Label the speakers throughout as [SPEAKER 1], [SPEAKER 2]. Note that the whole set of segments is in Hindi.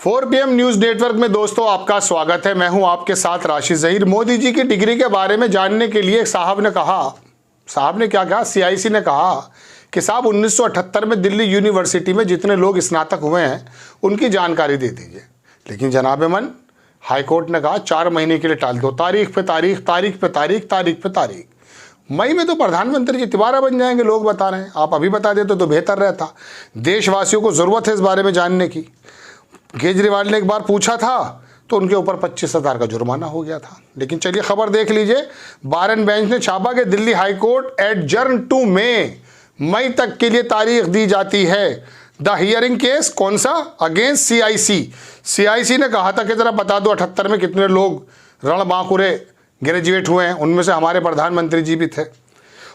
[SPEAKER 1] 4 PM न्यूज नेटवर्क में दोस्तों आपका स्वागत है। मैं हूं आपके साथ राशिद ज़हीर। मोदी जी की डिग्री के बारे में जानने के लिए साहब ने क्या कहा, CIC ने कहा कि साहब 1978 में दिल्ली यूनिवर्सिटी में जितने लोग स्नातक हुए हैं उनकी जानकारी दे दीजिए। लेकिन जनाब मन हाईकोर्ट ने कहा 4 महीने के लिए टाल दो, तारीख पे तारीख। मई में तो प्रधानमंत्री जी तिवारा बन जाएंगे, लोग बता रहे हैं। आप अभी बता देते तो बेहतर रहता। देशवासियों को ज़रूरत है इस बारे में जानने की। केजरीवाल ने एक बार पूछा था तो उनके ऊपर 25,000 का जुर्माना हो गया था। लेकिन चलिए खबर देख लीजिए। बार एंड बेंच ने छापा कि दिल्ली हाईकोर्ट एडजर्न टू मई तक के लिए तारीख दी जाती है। द हियरिंग केस कौन सा? अगेंस्ट CIC ने कहा था कि जरा बता दो 78 में कितने लोग रणबांकुरे ग्रेजुएट हुए हैं, उनमें से हमारे प्रधानमंत्री जी भी थे।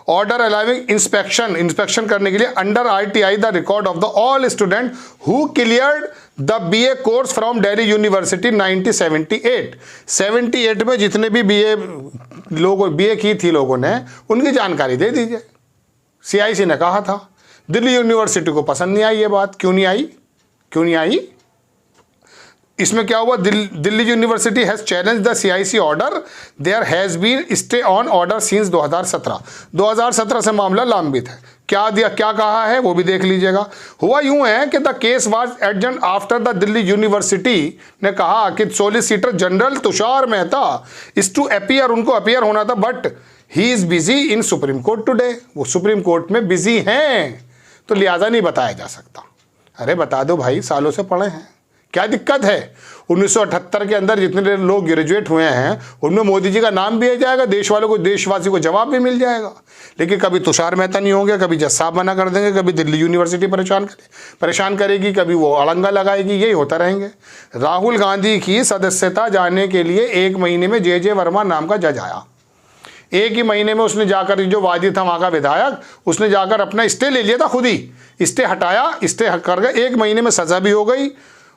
[SPEAKER 1] ऑर्डर अलाउिंग इंस्पेक्शन करने के लिए under RTI the record of the all student who cleared the BA course from Delhi university 1978 में जितने भी BA की थी लोगों ने, उनकी जानकारी दे दीजिए। CIC ने कहा था। दिल्ली यूनिवर्सिटी को पसंद नहीं आई ये बात। क्यों नहीं आई? इसमें क्या हुआ? Delhi university has challenge the CIC order. There has been stay on order since 2017 से मामला लंबित है। क्या कहा है वो भी देख लीजिएगा। हुआ यूं है कि the case was adjourn after the Delhi university ने कहा कि solicitor general Tushar Mehta is to appear, उनको अपीयर होना था, but he is busy in supreme court today. वो सुप्रीम कोर्ट में बिजी हैं तो लिहाजा नहीं बताया जा सकता। अरे बता दो भाई, सालों से पढ़े हैं, क्या दिक्कत है? 1978 के अंदर जितने लोग ग्रेजुएट हुए हैं उनमें मोदी जी का नाम भी आ जाएगा, देशवासी को जवाब भी मिल जाएगा। लेकिन कभी तुषार मेहता नहीं होंगे, कभी जज साहब मना कर देंगे, कभी दिल्ली यूनिवर्सिटी परेशान करेगी, कभी वो अड़ंगा लगाएगी, यही होता रहेंगे। राहुल गांधी की सदस्यता जाने के लिए 1 महीने में JJ वर्मा नाम का जज आया। 1 ही महीने में उसने जाकर, जो वादी था वहाँ का विधायक, उसने जाकर अपना स्टे ले लिया था, खुद ही स्टे हटाया, स्टे कर गए। 1 महीने में सजा भी हो गई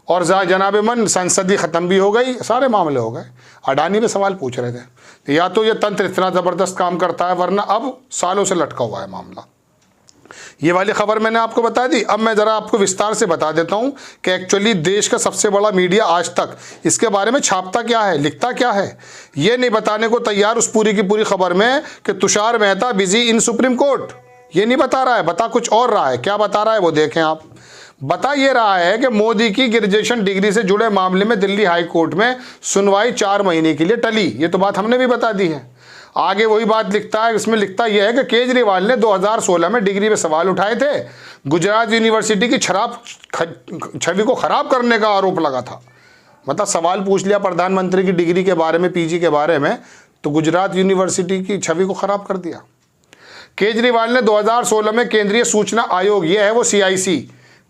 [SPEAKER 1] और जनाब मन संसदी ख़त्म भी हो गई, सारे मामले हो गए। अडानी में सवाल पूछ रहे थे तो या तो ये तंत्र इतना ज़बरदस्त काम करता है, वरना अब सालों से लटका हुआ है मामला। ये वाली खबर मैंने आपको बता दी। अब मैं ज़रा आपको विस्तार से बता देता हूँ कि एक्चुअली देश का सबसे बड़ा मीडिया आज तक इसके बारे में छापता क्या है, लिखता क्या है, ये नहीं बताने को तैयार उस पूरी की पूरी खबर में कि Tushar Mehta busy in supreme court. ये नहीं बता रहा है, बता कुछ और रहा है। क्या बता रहा है वो देखें आप। बता ये रहा है कि मोदी की ग्रेजुएशन डिग्री से जुड़े मामले में दिल्ली हाई कोर्ट में सुनवाई 4 महीने के लिए टली। ये तो बात हमने भी बता दी है। आगे वही बात लिखता है, इसमें लिखता यह है कि केजरीवाल ने 2016 में डिग्री में सवाल उठाए थे। गुजरात यूनिवर्सिटी की छवि को खराब करने का आरोप लगा था। मतलब सवाल पूछ लिया प्रधानमंत्री की डिग्री के बारे में, PG के बारे में, तो गुजरात यूनिवर्सिटी की छवि को खराब कर दिया। केजरीवाल ने 2016 में केंद्रीय सूचना आयोग, यह है वो CIC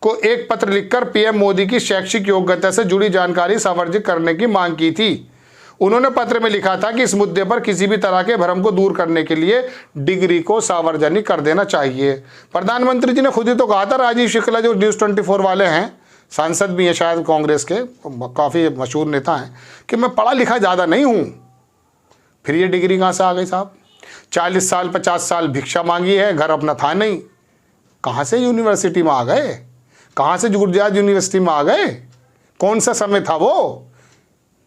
[SPEAKER 1] को एक पत्र लिखकर PM मोदी की शैक्षिक योग्यता से जुड़ी जानकारी सार्वजनिक करने की मांग की थी। उन्होंने पत्र में लिखा था कि इस मुद्दे पर किसी भी तरह के भ्रम को दूर करने के लिए डिग्री को सार्वजनिक कर देना चाहिए। प्रधानमंत्री जी ने खुद ही तो कहा था, राजीव शुक्ला जो News 24 वाले हैं, सांसद भी हैं शायद कांग्रेस के, काफ़ी मशहूर नेता हैं, कि मैं पढ़ा लिखा ज़्यादा नहीं हूँ। फिर ये डिग्री कहाँ से आ गई साहब? 40 साल 50 साल भिक्षा मांगी है, घर अपना था नहीं, कहाँ से यूनिवर्सिटी में आ गए? कहाँ से गुजरात यूनिवर्सिटी में आ गए? कौन सा समय था वो?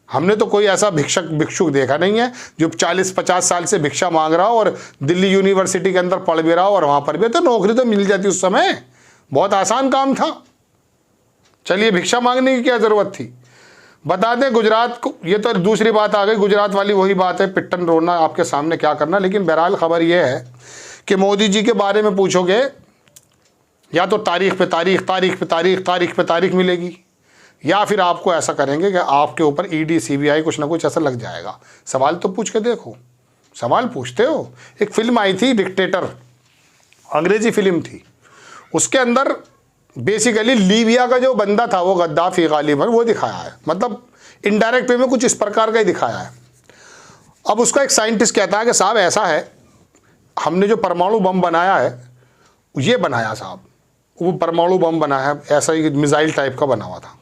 [SPEAKER 1] हमने तो कोई ऐसा भिक्षुक देखा नहीं है जो 40-50 साल से भिक्षा मांग रहा हो और दिल्ली यूनिवर्सिटी के अंदर पढ़ भी रहा हो, और वहाँ पर भी तो नौकरी तो मिल जाती उस समय, बहुत आसान काम था। चलिए, भिक्षा मांगने की क्या ज़रूरत थी? बता दें गुजरात को, ये तो दूसरी बात आ गई, गुजरात वाली वही बात है, पिट्टन रोना आपके सामने क्या करना। लेकिन बहरहाल खबर यह है कि मोदी जी के बारे में पूछोगे या तो तारीख पे तारीख मिलेगी, या फिर आपको ऐसा करेंगे कि आपके ऊपर ED CBI कुछ ना कुछ ऐसा लग जाएगा। सवाल तो पूछ के देखो, सवाल पूछते हो। एक फिल्म आई थी डिक्टेटर, अंग्रेजी फिल्म थी, उसके अंदर बेसिकली लीबिया का जो बंदा था वो गद्दाफी गालिबन, वो दिखाया है। मतलब इनडायरेक्ट वे में कुछ इस प्रकार का ही दिखाया है। अब उसका एक साइंटिस्ट कहता है कि साहब ऐसा है, हमने जो परमाणु बम बनाया है, ये बनाया साहब, वो परमाणु बम बनाया, ऐसा ही मिसाइल टाइप का बना हुआ था।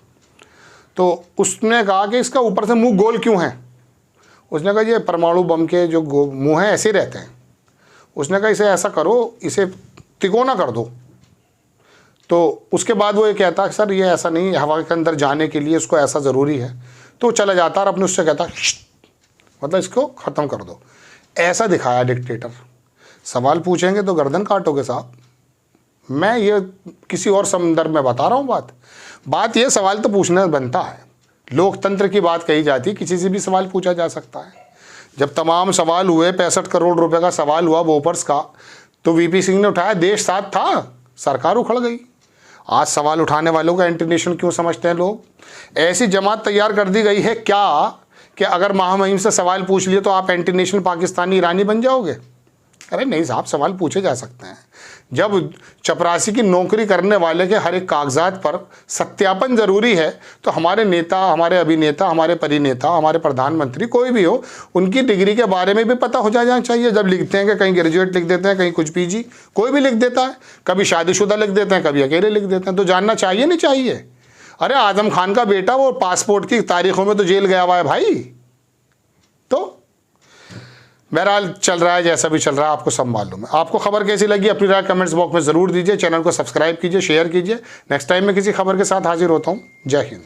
[SPEAKER 1] तो उसने कहा कि इसका ऊपर से मुंह गोल क्यों है? उसने कहा ये परमाणु बम के जो मुंह हैं ऐसे रहते हैं। उसने कहा इसे ऐसा करो, इसे तिकोना कर दो, तो उसके बाद वो ये कहता है सर ये ऐसा नहीं है, हवा के अंदर जाने के लिए उसको ऐसा ज़रूरी है। तो चला जाता और अपने उससे कहता मतलब इसको ख़त्म कर दो। ऐसा दिखाया डिक्टेटर। सवाल पूछेंगे तो गर्दन काटोगे साहब। मैं ये किसी और संदर्भ में बता रहा हूँ बात ये सवाल तो पूछना बनता है। लोकतंत्र की बात कही जाती है, किसी से भी सवाल पूछा जा सकता है। जब तमाम सवाल हुए, 65 करोड़ रुपए का सवाल हुआ बोफर्स का, तो वीपी सिंह ने उठाया, देश साथ था, सरकार उखड़ गई। आज सवाल उठाने वालों का एंटी नेशनल क्यों समझते हैं लोग? ऐसी जमात तैयार कर दी गई है क्या कि अगर महामहिम से सवाल पूछ लिए तो आप एंटी नेशनल पाकिस्तानी ईरानी बन जाओगे? अरे नहीं साहब, सवाल पूछे जा सकते हैं। जब चपरासी की नौकरी करने वाले के हर एक कागजात पर सत्यापन जरूरी है, तो हमारे नेता, हमारे अभिनेता, हमारे परिनेता, हमारे प्रधानमंत्री, कोई भी हो, उनकी डिग्री के बारे में भी पता हो जाना चाहिए। जब लिखते हैं कि कहीं ग्रेजुएट लिख देते हैं, कहीं कुछ पीजी, कोई भी लिख देता है, कभी शादीशुदा लिख देते हैं, कभी अकेले लिख देते हैं, तो जानना चाहिए नहीं चाहिए? अरे आजम खान का बेटा वो पासपोर्ट की तारीखों में तो जेल गया हुआ है भाई। तो बहरहाल चल रहा है, जैसा भी चल रहा है आपको सब मालूम है। आपको खबर कैसी लगी अपनी राय कमेंट्स बॉक्स में ज़रूर दीजिए। चैनल को सब्सक्राइब कीजिए, शेयर कीजिए। नेक्स्ट टाइम मैं किसी खबर के साथ हाजिर होता हूँ। जय हिंद।